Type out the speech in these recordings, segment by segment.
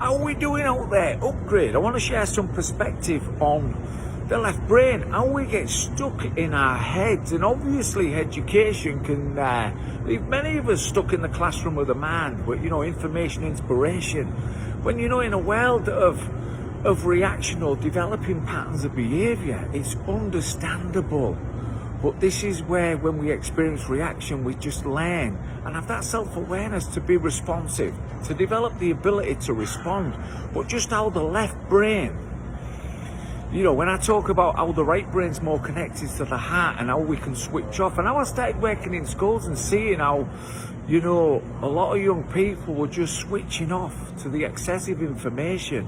How are we doing out there? Upgrade. I want to share some perspective on the left brain, how we get stuck in our heads. And obviously education can leave many of us stuck in the classroom of the mind, but information, inspiration, when in a world of reaction or developing patterns of behavior, it's understandable. But this is where, when we experience reaction, we just learn and have that self-awareness to be responsive, to develop the ability to respond. But just how the left brain, when I talk about how the right brain's more connected to the heart and how we can switch off, and how I started working in schools and seeing how, a lot of young people were just switching off to the excessive information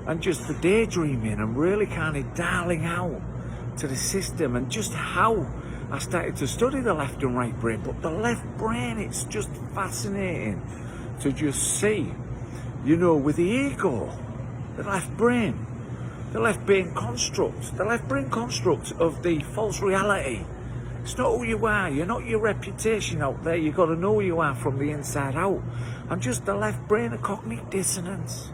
and just the daydreaming and really kind of dialing out to the system, and just how I started to study the left and right brain. But the left brain, it's just fascinating to just see, with the ego, the left brain construct of the false reality. It's not who you are. You're not your reputation out there. You've got to know who you are from the inside out. And just the left brain, a cognitive dissonance.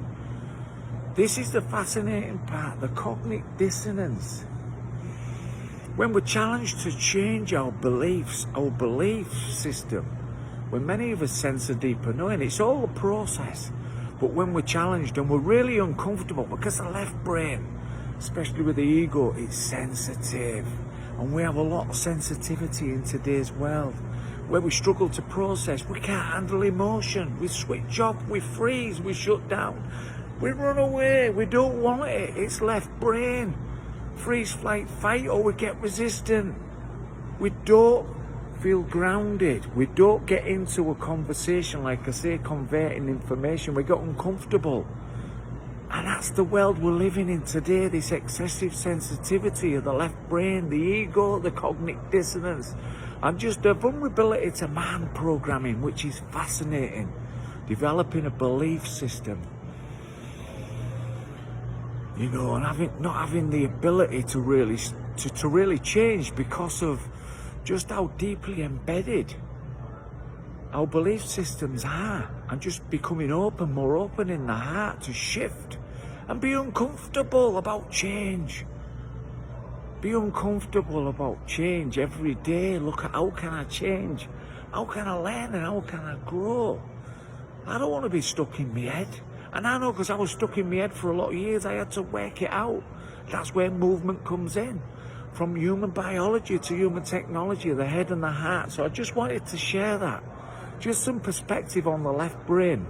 This is the fascinating part, the cognitive dissonance. When we're challenged to change our beliefs, our belief system, when many of us sense a deeper knowing, it's all a process. But when we're challenged and we're really uncomfortable, because the left brain, especially with the ego, it's sensitive. And we have a lot of sensitivity in today's world, where we struggle to process. We can't handle emotion. We switch off, we freeze, we shut down. We run away, we don't want it. It's left brain. Freeze, flight, fight, or we get resistant. We don't feel grounded. We don't get into a conversation, like I say, converting information. We get uncomfortable. And that's the world we're living in today, this excessive sensitivity of the left brain, the ego, the cognitive dissonance, and just the vulnerability to mind programming, which is fascinating. Developing a belief system. And not having the ability to really change because of just how deeply embedded our belief systems are, and just becoming more open in the heart to shift and be uncomfortable about change. Be uncomfortable about change every day. Look at, how can I change? How can I learn and how can I grow? I don't want to be stuck in my head. And I know, because I was stuck in my head for a lot of years, I had to work it out. That's where movement comes in. From human biology to human technology, the head and the heart. So I just wanted to share that. Just some perspective on the left brain.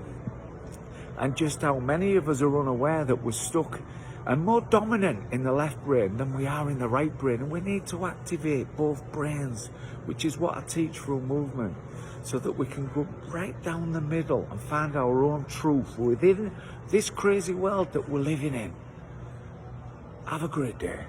And just how many of us are unaware that we're stuck and more dominant in the left brain than we are in the right brain. And we need to activate both brains, which is what I teach through movement, so that we can go right down the middle and find our own truth within this crazy world that we're living in. Have a great day.